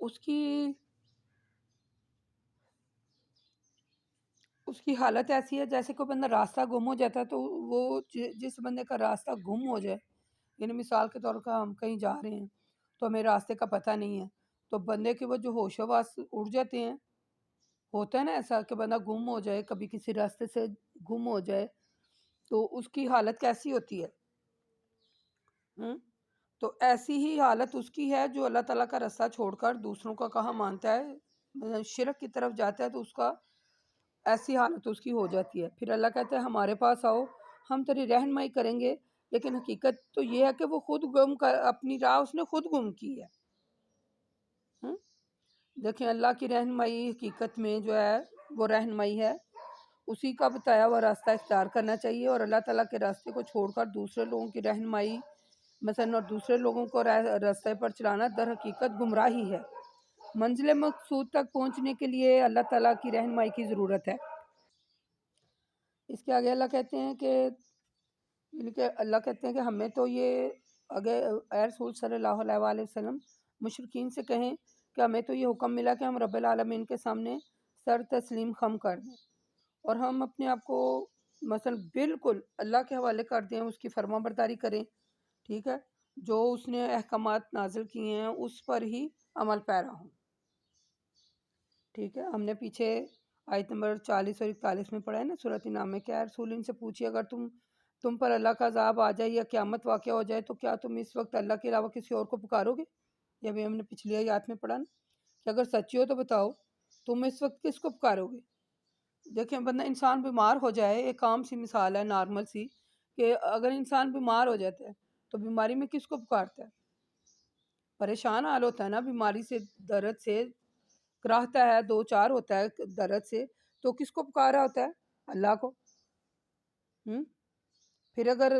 اس کی حالت ایسی ہے جیسے کوئی بندہ راستہ گم ہو جاتا ہے، تو وہ جس بندے کا راستہ گم ہو جائے، یعنی مثال کے طور پر ہم کہیں جا رہے ہیں تو ہمیں راستے کا پتہ نہیں ہے، تو بندے کے وہ جو ہوش و حواس اڑ جاتے ہیں، ہوتا ہے نا ایسا کہ بندہ گم ہو جائے، کبھی کسی راستے سے گم ہو جائے، تو اس کی حالت کیسی ہوتی ہے؟ تو ایسی ہی حالت اس کی ہے جو اللہ تعالیٰ کا راستہ چھوڑ کر دوسروں کا کہا مانتا ہے، شرک کی طرف جاتا ہے، تو اس کا ایسی حالت اس کی ہو جاتی ہے۔ پھر اللہ کہتا ہے ہمارے پاس آؤ، ہم تیری رہنمائی کریں گے، لیکن حقیقت تو یہ ہے کہ وہ خود اپنی راہ اس نے خود گم کی ہے۔ دیکھیں اللہ کی رہنمائی حقیقت میں جو ہے وہ رہنمائی ہے، اسی کا بتایا ہوا راستہ اختیار کرنا چاہیے، اور اللہ تعالیٰ کے راستے کو چھوڑ کر دوسرے لوگوں کی رہنمائی مثلا اور دوسرے لوگوں کو راستے پر چلانا در حقیقت گمراہی ہے۔ منزل مقصود تک پہنچنے کے لیے اللہ تعالیٰ کی رہنمائی کی ضرورت ہے۔ اس کے آگے اللہ کہتے ہیں کہ ہمیں تو یہ اے رسول صلی اللہ علیہ وآلہ وسلم مشرکین سے کہیں کہ ہمیں تو یہ حکم ملا کہ ہم رب العالمین کے سامنے سر تسلیم خم کر دیں، اور ہم اپنے آپ کو مثلا بالکل اللہ کے حوالے کر دیں، اس کی فرما برداری کریں، ٹھیک ہے، جو اس نے احکامات نازل کیے ہیں اس پر ہی عمل پیرا ہوں، ٹھیک ہے۔ ہم نے پیچھے آیت نمبر 40 اور 41 میں پڑھا ہے نا سورۃ انعام میں، کیا رسول ان سے پوچھیے اگر تم پر اللہ کا عذاب آ جائے یا قیامت واقع ہو جائے تو کیا تم اس وقت اللہ کے علاوہ کسی اور کو پکارو گے؟ یہ بھی ہم نے پچھلی آیات میں پڑھا نا کہ اگر سچی ہو تو بتاؤ تم اس وقت کس کو پکارو گے؟ دیکھیں بندہ انسان بیمار ہو جائے، ایک عام سی مثال ہے نارمل سی، کہ اگر انسان بیمار ہو جاتا ہے تو بیماری میں کس کو پکارتا ہے؟ پریشان حال ہوتا ہے نا بیماری سے، درد سے کراہتا ہے، دو چار ہوتا ہے درد سے، تو کس کو پکار رہا ہوتا ہے؟ اللہ کو۔ پھر اگر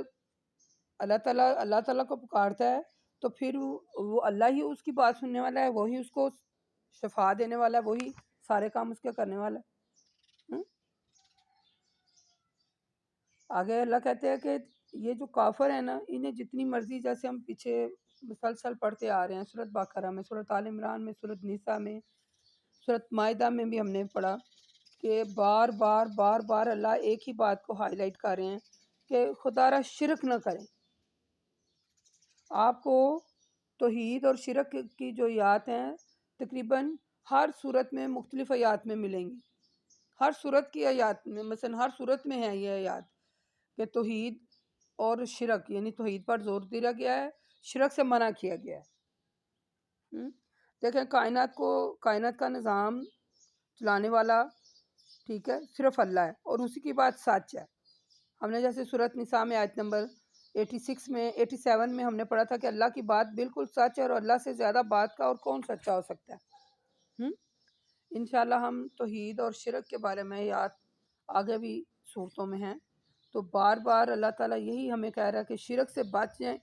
اللہ تعالیٰ کو پکارتا ہے تو پھر وہ اللہ ہی اس کی بات سننے والا ہے، وہی اس کو شفا دینے والا ہے، وہی سارے کام اس کے کرنے والا ہے۔ آگے اللہ کہتے ہیں کہ یہ جو کافر ہیں نا، انہیں جتنی مرضی، جیسے ہم پیچھے مسلسل پڑھتے آ رہے ہیں سورۃ بقرہ میں، سورۃ آل عمران میں، سورۃ نساء میں، سورۃ مائدہ میں بھی ہم نے پڑھا کہ بار بار اللہ ایک ہی بات کو ہائی لائٹ کر رہے ہیں کہ خدا را شرک نہ کریں۔ آپ کو توحید اور شرک کی جو آیات ہیں تقریباً ہر صورت میں مختلف آیات میں ملیں گی، ہر صورت کی آیات میں، مثلا ہر صورت میں ہے یہ آیات کہ توحید اور شرک، یعنی توحید پر زور دیا گیا ہے، شرک سے منع کیا گیا ہے۔ دیکھیں کائنات کا نظام چلانے والا، ٹھیک ہے، صرف اللہ ہے، اور اسی کی بات سچ ہے۔ ہم نے جیسے سورۃ نساء میں آیت نمبر 87 میں ہم نے پڑھا تھا کہ اللہ کی بات بالکل سچ ہے، اور اللہ سے زیادہ بات کا اور کون سچا ہو سکتا ہے۔ انشاءاللہ ہم توحید اور شرک کے بارے میں یاد آگے بھی صورتوں میں ہیں، تو بار بار اللہ تعالیٰ یہی ہمیں کہہ رہا ہے کہ شرک سے بچ جائیں،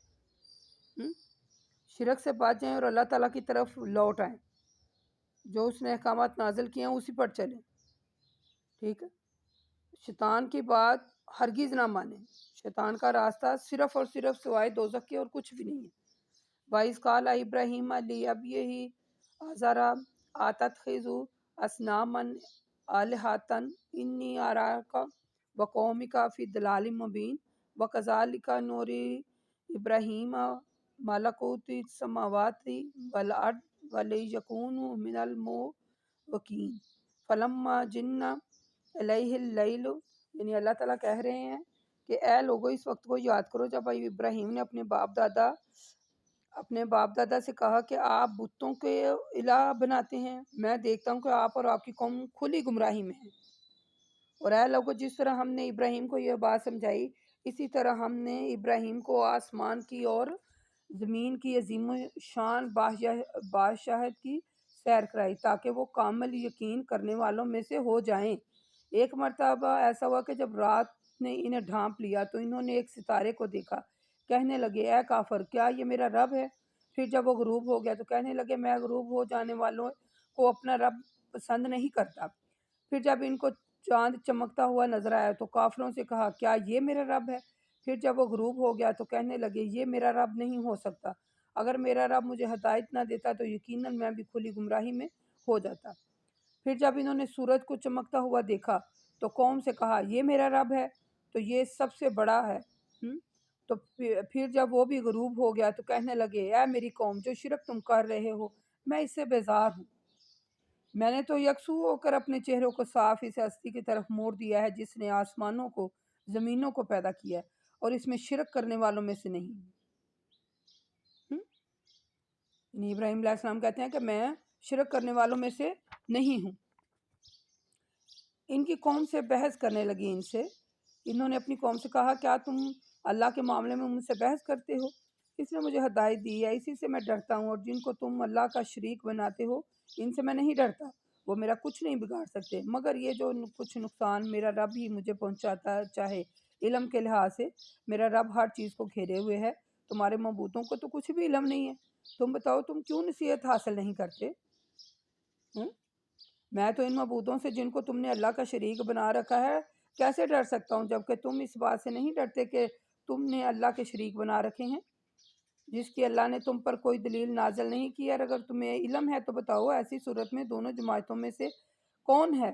شرک سے بچ جائیں اور اللہ تعالیٰ کی طرف لوٹ آئیں، جو اس نے احکامات نازل کیے ہیں اسی پر چلیں، ٹھیک ہے۔ شیطان کی بات ہرگز نہ مانیں، شیطان کا راستہ صرف اور صرف سوائے دوزخ کے اور کچھ بھی نہیں ہے۔ وَإِذْ قَالَ إِبْرَاهِيمُ لِأَبِيهِ آزَرَ أَتَتَّخِذُ أَصْنَامًا آلِهَةً إِنِّي أَرَاكَ وَقَوْمَكَ فِي ضَلَالٍ مُّبِينٍ وَكَذَلِكَ نُرِي إِبْرَاهِيمَ مَلَكُوتَ السَّمَاوَاتِ وَالْأَرْضِ وَلِيَكُونَ مِنَ الْمُوقِنِينَ فَلَمَّا جَنَّ علیہ اللیل، یعنی اللہ تعالیٰ کہہ رہے ہیں کہ اے لوگو اس وقت کو یاد کرو جب ابراہیم نے اپنے باپ دادا سے کہا کہ آپ بتوں کے الہ بناتے ہیں، میں دیکھتا ہوں کہ آپ اور آپ کی قوم کھلی گمراہی میں ہیں۔ اور اے لوگو جس طرح ہم نے ابراہیم کو یہ بات سمجھائی، اسی طرح ہم نے ابراہیم کو آسمان کی اور زمین کی عظیم شان بادشاہت کی سیر کرائی تاکہ وہ کامل یقین کرنے والوں میں سے ہو جائیں۔ ایک مرتبہ ایسا ہوا کہ جب رات نے انہیں ڈھانپ لیا تو انہوں نے ایک ستارے کو دیکھا، کہنے لگے اے کافر کیا یہ میرا رب ہے؟ پھر جب وہ غروب ہو گیا تو کہنے لگے میں غروب ہو جانے والوں کو اپنا رب پسند نہیں کرتا۔ پھر جب ان کو چاند چمکتا ہوا نظر آیا تو کافروں سے کہا کیا یہ میرا رب ہے؟ پھر جب وہ غروب ہو گیا تو کہنے لگے یہ میرا رب نہیں ہو سکتا، اگر میرا رب مجھے ہدایت نہ دیتا تو یقیناً میں بھی کھلی گمراہی میں ہو جاتا۔ پھر جب انہوں نے سورج کو چمکتا ہوا دیکھا تو قوم سے کہا یہ میرا رب ہے تو یہ سب سے بڑا ہے۔ تو پھر جب وہ بھی غروب ہو گیا تو کہنے لگے اے میری قوم، جو شرک تم کر رہے ہو میں اس سے بیزار ہوں۔ میں نے تو یکسو ہو کر اپنے چہروں کو صاف اس ہستی کی طرف موڑ دیا ہے جس نے آسمانوں کو زمینوں کو پیدا کیا ہے اور اس میں شرک کرنے والوں میں سے نہیں ہوں۔ ابراہیم علیہ السلام کہتے ہیں کہ میں شرک کرنے والوں میں سے نہیں ہوں۔ ان کی قوم سے بحث کرنے لگی، انہوں نے اپنی قوم سے کہا کیا تم اللہ کے معاملے میں مجھ سے بحث کرتے ہو؟ اس نے مجھے ہدایت دی ہے، اسی سے میں ڈرتا ہوں، اور جن کو تم اللہ کا شریک بناتے ہو ان سے میں نہیں ڈرتا، وہ میرا کچھ نہیں بگاڑ سکتے مگر یہ جو کچھ نقصان میرا رب ہی مجھے پہنچاتا چاہے۔ علم کے لحاظ سے میرا رب ہر چیز کو گھیرے ہوئے ہے، تمہارے معبودوں کو تو کچھ بھی علم نہیں ہے، تم بتاؤ تم کیوں نصیحت حاصل نہیں کرتے؟ میں تو ان معبودوں سے جن کو تم نے اللہ کا شریک بنا رکھا ہے کیسے ڈر سکتا ہوں، جبکہ تم اس بات سے نہیں ڈرتے کہ تم نے اللہ کے شریک بنا رکھے ہیں جس کی اللہ نے تم پر کوئی دلیل نازل نہیں کی ہے۔ اور اگر تمہیں علم ہے تو بتاؤ ایسی صورت میں دونوں جماعتوں میں سے کون ہے،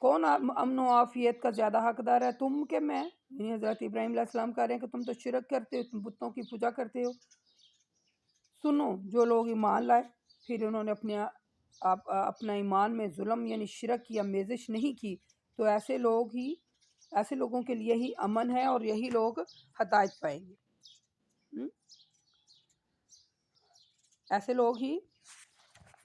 کون امن و عافیت کا زیادہ حقدار ہے، تم کہ میں؟ یعنی حضرت ابراہیم علیہ السلام کہہ رہے ہیں کہ تم تو شرک کرتے ہو، تم بتوں کی پوجا کرتے ہو۔ سنو جو لوگ ایمان لائے پھر انہوں نے اپنا ایمان میں ظلم یعنی شرک کی آمیزش نہیں کی تو ایسے لوگوں کے لیے ہی امن ہے اور یہی لوگ ہدایت پائیں گے۔ ایسے لوگ ہی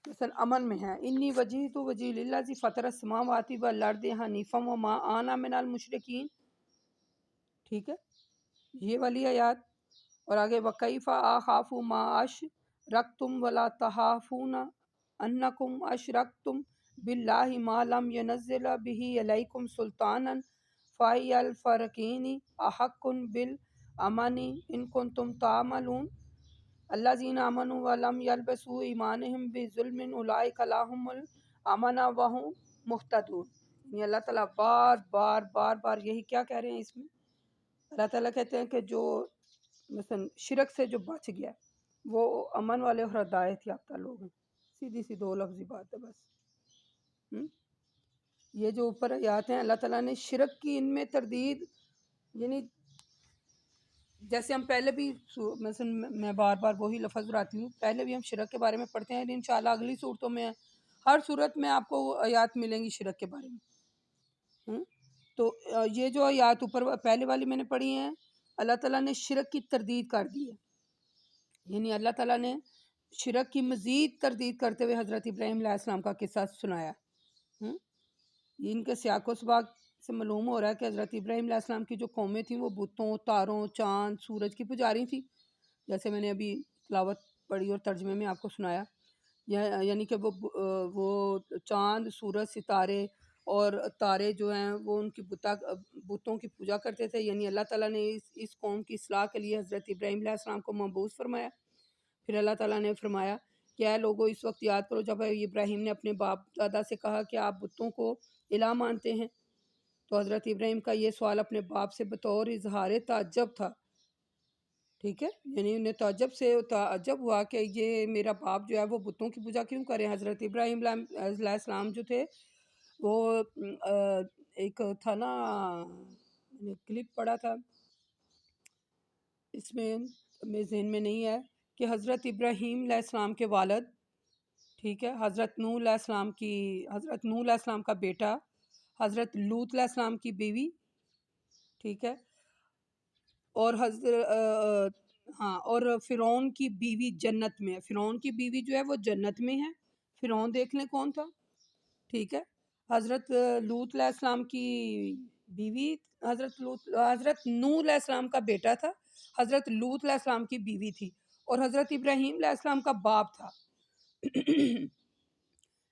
مثلا امن میں ہیں۔ انی وجہت وجہی للذی فطر السماوات والارض حنیفا وما انا من المشرکین، ٹھیک ہے یہ والی آیات۔ اور آگے وَكَيْفَ أَخَافُ مَا أَشْرَكْتُمْ وَلَا تَخَافُونَ أَنَّكُمْ أَشْرَكْتُمْ بِاللَّهِ مَا لَمْ يُنَزِّلْ بِهِ عَلَيْكُمْ سُلْطَانًا فَأَيُّ الْفَرِيقَيْنِ أَحَقُّ بِالْأَمْنِ إِن كُنتُمْ تَعْلَمُونَ الَّذِينَ آمَنُوا وَلَمْ يَلْبِسُوا إِيمَانَهُم بِظُلْمٍ أُولَئِكَ لَهُمُ الْأَمْنُ وَهُمْ مُهْتَدُونَ۔ یہ اللہ تعالیٰ بار بار یہی کیا کہہ رہے ہیں اس میں؟ اللہ تعالیٰ کہتے ہیں کہ جو مثلا شرک سے جو بچ گیا وہ امن والے اور ہدایت یافتہ لوگ ہیں۔ سیدھی سی دو لفظی بات ہے بس۔ یہ جو اوپر آیات ہیں اللہ تعالیٰ نے شرک کی ان میں تردید، یعنی جیسے ہم پہلے بھی مثلا میں بار بار وہی لفظ دہراتی ہوں، پہلے بھی ہم شرک کے بارے میں پڑھتے ہیں، انشاءاللہ اگلی صورتوں میں ہر صورت میں آپ کو آیات ملیں گی شرک کے بارے میں۔ تو یہ جو آیات اوپر پہلے والی میں نے پڑھی ہیں اللہ تعالیٰ نے شرک کی تردید کر دی ہے، یعنی اللہ تعالیٰ نے شرک کی مزید تردید کرتے ہوئے حضرت ابراہیم علیہ السلام کا قصہ سنایا۔ ان کے سیاق و سباق سے معلوم ہو رہا ہے کہ حضرت ابراہیم علیہ السلام کی جو قومیں تھیں وہ بتوں، تاروں، چاند، سورج کی پجاری تھیں، جیسے میں نے ابھی تلاوت پڑھی اور ترجمے میں آپ کو سنایا، یعنی کہ وہ چاند، سورج، ستارے اور تارے جو ہیں وہ ان کی بتوں کی پوجا کرتے تھے۔ یعنی اللہ تعالیٰ نے اس قوم کی اصلاح کے لیے حضرت ابراہیم علیہ السلام کو مبعوث فرمایا۔ پھر اللہ تعالیٰ نے فرمایا کہ اے لوگو اس وقت یاد کرو جب ابراہیم نے اپنے باپ دادا سے کہا کہ آپ بتوں کو الہ مانتے ہیں، تو حضرت ابراہیم کا یہ سوال اپنے باپ سے بطور اظہار تعجب تھا، ٹھیک ہے، یعنی انہیں تعجب ہوا کہ یہ میرا باپ جو ہے وہ بتوں کی پوجا کیوں کرے۔ حضرت ابراہیم علیہ السلام جو تھے وہ ایک تھا نا کلپ پڑا تھا، اس میں میرے ذہن میں نہیں ہے، کہ حضرت ابراہیم علیہ السلام کے والد، ٹھیک ہے، حضرت نوح علیہ السلام کا بیٹا، حضرت لوط علیہ السلام کی بیوی، ٹھیک ہے، اور اور فرعون کی بیوی جنت میں ہے۔ فرعون کی بیوی جو ہے وہ جنت میں ہے، فرعون دیکھ لیں کون تھا، ٹھیک ہے۔ حضرت لوط علیہ السلام کی بیوی، حضرت نوح علیہ السلام کا بیٹا تھا، حضرت لوط علیہ السلام کی بیوی تھی، اور حضرت ابراہیم علیہ السلام کا باپ تھا۔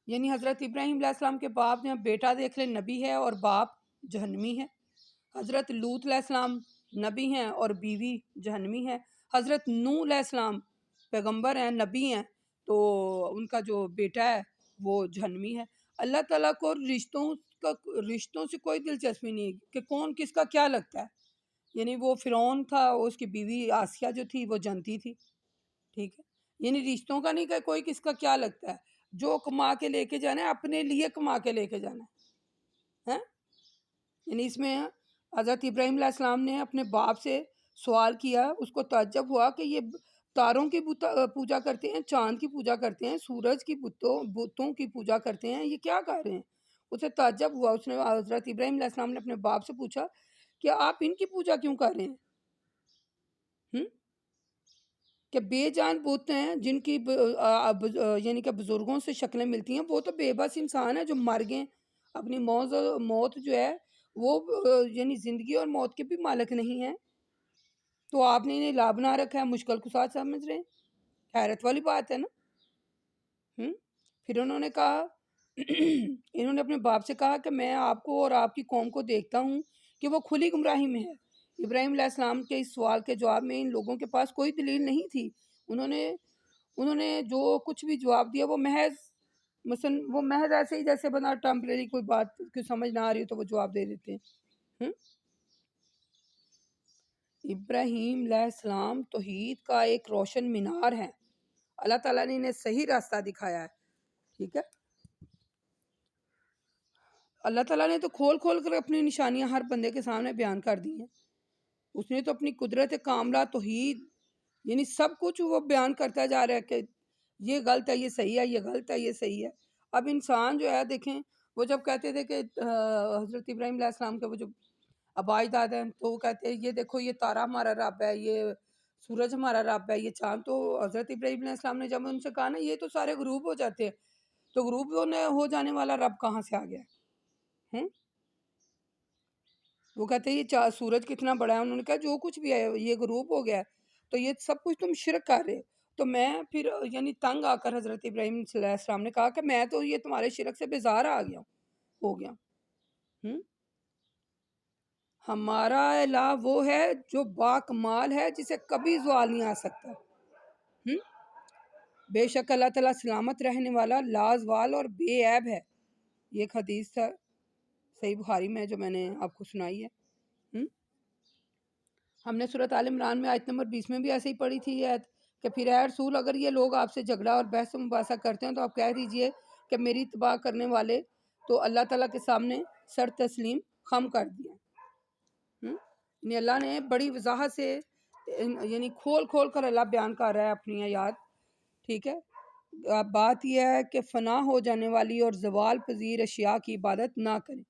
یعنی حضرت ابراہیم علیہ السلام کے باپ نے بیٹا دیکھ لیں نبی ہے اور باپ جہنمی ہے، حضرت لوط علیہ السلام نبی ہیں اور بیوی جہنمی ہے، حضرت نوح علیہ السلام پیغمبر ہیں، نبی ہیں، تو ان کا جو بیٹا ہے وہ جہنمی ہے۔ اللہ تعالیٰ کو رشتوں سے کوئی دلچسپی نہیں کہ کون کس کا کیا لگتا ہے، یعنی وہ فرعون تھا، اس کی بیوی آسیہ جو تھی وہ جنتی تھی، ٹھیک ہے. یعنی رشتوں کا نہیں کہ کوئی کس کا کیا لگتا ہے، جو کما کے لے کے جانا ہے اپنے لیے کما کے لے کے جانا ہے. یعنی اس میں حضرت ابراہیم علیہ السلام نے اپنے باپ سے سوال کیا، اس کو تعجب ہوا کہ یہ تاروں کی پوجا کرتے ہیں، چاند کی پوجا کرتے ہیں، سورج کی بتوں کی پوجا کرتے ہیں، یہ کیا کر رہے ہیں. اسے تعجب ہوا، اس نے حضرت ابراہیم علیہ السلام نے اپنے باپ سے پوچھا کہ آپ ان کی پوجا کیوں کر رہے ہیں؟ کہ بے جان بت ہیں جن کی یعنی کہ بزرگوں سے شکلیں ملتی ہیں، وہ تو بے بس انسان ہے جو مر گئے. اپنی موت جو ہے وہ یعنی زندگی اور موت کے بھی مالک نہیں ہیں، تو آپ نے انہیں لا بنا رکھا ہے، مشکل کو ساتھ سمجھ رہے ہیں. حیرت والی بات ہے نا. پھر انہوں نے کہا انہوں نے اپنے باپ سے کہا کہ میں آپ کو اور آپ کی قوم کو دیکھتا ہوں کہ وہ کھلی گمراہی میں ہے. ابراہیم علیہ السلام کے اس سوال کے جواب میں ان لوگوں کے پاس کوئی دلیل نہیں تھی. انہوں نے جو کچھ بھی جواب دیا وہ محض ایسے ہی جیسے بنا ٹیمپریری کوئی بات کی سمجھ نہ آ رہی تو وہ جواب دے دیتے ہیں. ابراہیم علیہ السلام توحید کا ایک روشن مینار ہے. اللہ تعالیٰ نے انہیں صحیح راستہ دکھایا ہے، ٹھیک ہے. اللہ تعالیٰ نے تو کھول کر اپنی نشانیاں ہر بندے کے سامنے بیان کر دی ہیں. اس نے تو اپنی قدرت کاملہ، توحید، یعنی سب کچھ وہ بیان کرتا جا رہا ہے کہ یہ غلط ہے، یہ صحیح ہے، یہ غلط ہے، یہ صحیح ہے. اب انسان جو ہے دیکھیں، وہ جب کہتے تھے کہ حضرت ابراہیم علیہ السلام کے وہ جو ابائی داد ہیں تو وہ کہتے ہیں یہ دیکھو یہ تارا ہمارا رب ہے، یہ سورج ہمارا رب ہے، یہ چاند. تو حضرت ابراہیم علیہ السلام نے جب ان سے کہا نا یہ تو سارے غروب ہو جاتے ہیں، تو غروب ہو جانے والا رب کہاں سے آ گیا ہے؟ وہ کہتے ہیں یہ سورج کتنا بڑا ہے. انہوں نے کہا جو کچھ بھی ہے یہ غروب ہو گیا ہے، تو یہ سب کچھ تم شرک کر رہے. تو میں پھر یعنی تنگ آ کر حضرت ابراہیم علیہ السلام نے کہا کہ میں تو یہ تمہارے شرک سے بیزار ہو گیا. ہمارا الہ وہ ہے جو باکمال ہے، جسے کبھی زوال نہیں آ سکتا. بے شک اللہ تعالیٰ سلامت رہنے والا، لازوال اور بے عیب ہے. یہ ایک حدیث تھا صحیح بخاری میں جو میں نے آپ کو سنائی ہے. ہم نے سورۃ آل عمران میں آیت نمبر 20 میں بھی ایسے ہی پڑھی تھی یہ آیت کہ پھر اے رسول اگر یہ لوگ آپ سے جھگڑا اور بحث و مباحثہ کرتے ہیں تو آپ کہہ دیجئے کہ میری اتباع کرنے والے تو اللہ تعالیٰ کے سامنے سر تسلیم خم کر دیا. یعنی اللہ نے بڑی وضاحت سے یعنی کھول کر اللہ بیان کر رہا ہے اپنی آیات، ٹھیک ہے. بات یہ ہے کہ فنا ہو جانے والی اور زوال پذیر اشیاء کی عبادت نہ کریں،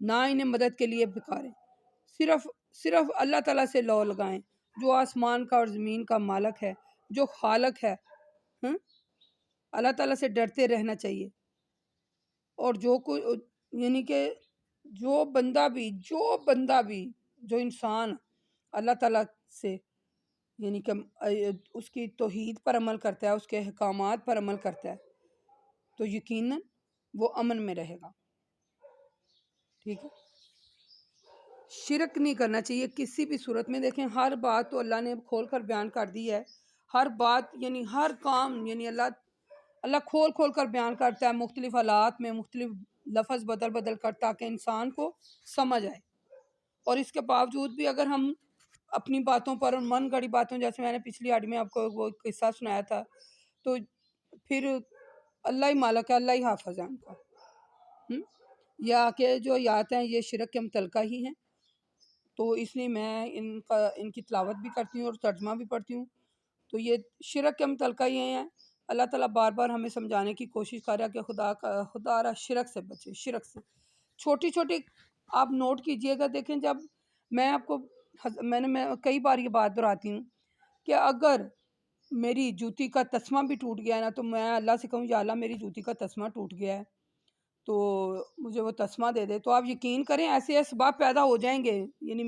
نہ انہیں مدد کے لیے پکاریں. صرف اللہ تعالیٰ سے لو لگائیں جو آسمان کا اور زمین کا مالک ہے، جو خالق ہے. اللہ تعالیٰ سے ڈرتے رہنا چاہیے. اور یعنی کہ جو بندہ بھی جو انسان اللہ تعالیٰ سے یعنی کہ اس کی توحید پر عمل کرتا ہے، اس کے احکامات پر عمل کرتا ہے، تو یقیناً وہ امن میں رہے گا، ٹھیک ہے. شرک نہیں کرنا چاہیے کسی بھی صورت میں. دیکھیں ہر بات تو اللہ نے کھول کر بیان کر دی ہے، ہر بات یعنی ہر کام یعنی اللہ کھول کر بیان کرتا ہے مختلف حالات میں، مختلف لفظ بدل کر تاکہ انسان کو سمجھ آئے. اور اس کے باوجود بھی اگر ہم اپنی باتوں پر اور من گڑی باتوں، جیسے میں نے پچھلی آڈیو میں آپ کو وہ قصہ سنایا تھا، تو پھر اللہ ہی مالک ہے، اللہ ہی حافظ ہے ان کا. یا کہ جو آیات ہیں یہ شرک کے متعلقہ ہی ہیں، تو اس لیے میں ان کی تلاوت بھی کرتی ہوں اور ترجمہ بھی پڑھتی ہوں. تو یہ شرک کے متعلقہ ہی ہیں. اللہ تعالیٰ بار بار ہمیں سمجھانے کی کوشش کر رہا ہے کہ خدا را شرک سے بچے. شرک سے چھوٹی آپ نوٹ کیجئے گا. دیکھیں جب میں آپ کو میں کئی بار یہ بات دہراتی ہوں کہ اگر میری جوتی کا تسمہ بھی ٹوٹ گیا ہے نا، تو میں اللہ سے کہوں یا اللہ میری جوتی کا تسمہ ٹوٹ گیا ہے تو مجھے وہ تسمہ دے دے، تو آپ یقین کریں ایسے اسباب پیدا ہو جائیں گے. یعنی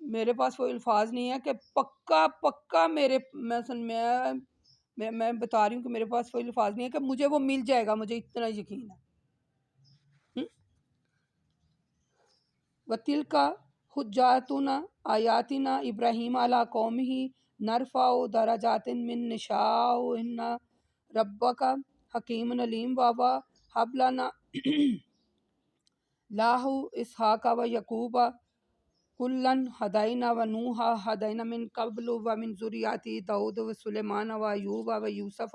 میرے پاس وہ الفاظ نہیں ہے کہ پکا میں بتا رہی ہوں کہ میرے پاس وہ الفاظ نہیں ہے کہ مجھے وہ مل جائے گا، مجھے اتنا یقین ہے. وَتِلْكَ حُجَّاتُنَا آیاتنا ابراہیم علی قومہ نرفع درجات من نشاء ان ربک حکیم علیم. بابا حب لنا لاہ اسحاق و یعقوب کلن ہدینا و نوحا ہدینا من قبل و من ذریاتی داؤد و سلیمان و ایوب و یوسف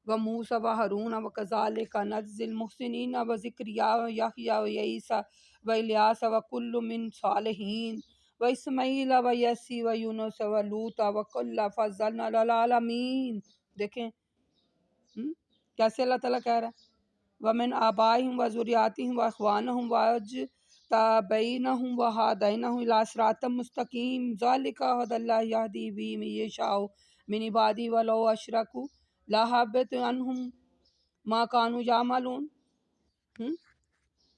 و موسیٰ و ہارون و کذالک نجزی المحسنین و ذکریا و یحییٰ و عیسیٰ و الیاس و کل من صالحین و اسماعیل و یسی و یونس و لوط و کل فضلنا علی العالمین۔ دیکھیں کیسے اللہ تعالیٰ کہہ رہا ہے وَمِنْ آبَائِهِمْ وَذُرِّيَّاتِهِمْ وَإِخْوَانِهِمْ وَاجْتَبَيْنَاهُمْ وَهَدَيْنَاهُمْ إِلَىٰ صِرَاطٍ مُّسْتَقِيمٍ ذَلِكَ هُدَى اللَّهِ يَهْدِي بِهِ مَن يَشَاءُ مِنْ عِبَادِهِ وَلَوْ أَشْرَكُوا لَحَبِطَ عَنْهُم مَّا كَانُوا يَعْمَلُونَ۔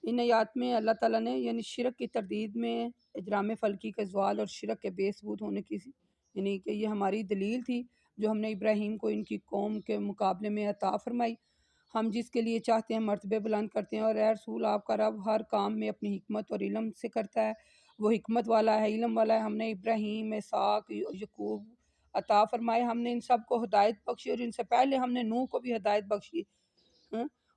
ان آیات میں اللہ تعالیٰ نے یعنی شرک کی تردید میں اجرام فلکی کے زوال اور شرک کے بے ثبوت ہونے کی یعنی کہ یہ ہماری دلیل تھی جو ہم نے ابراہیم کو ان کی قوم کے مقابلے میں عطا فرمائی۔ ہم جس کے لیے چاہتے ہیں مرتبے بلند کرتے ہیں، اور اے رسول آپ کا رب ہر کام میں اپنی حکمت اور علم سے کرتا ہے، وہ حکمت والا ہے، علم والا ہے۔ ہم نے ابراہیم، اسحاق، یعقوب عطا فرمائے، ہم نے ان سب کو ہدایت بخشی، اور ان سے پہلے ہم نے نوح کو بھی ہدایت بخشی،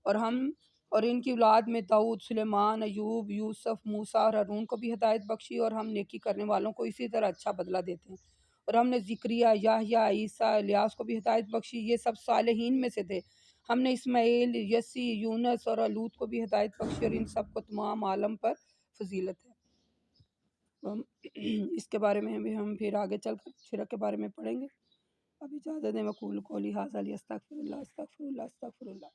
اور ان کی اولاد میں داؤد، سلیمان، ایوب، یوسف، موسیٰ اور ہارون کو بھی ہدایت بخشی، اور ہم نیکی کرنے والوں کو اسی طرح اچھا بدلہ دیتے ہیں۔ اور ہم نے ذکریہ، یحییٰ، عیسیٰ، الیاس کو بھی ہدایت بخشی، یہ سب صالحین میں سے تھے۔ ہم نے اسماعیل، یسی، یونس اور لوط کو بھی ہدایت بخشی، اور ان سب کو تمام عالم پر فضیلت ہے۔ اس کے بارے میں بھی ہم پھر آگے چل کر شرک کے بارے میں پڑھیں گے۔ اب اجازت دیں، وقول قولی ھذا استغفر اللہ استغفر اللہ استغفر اللہ۔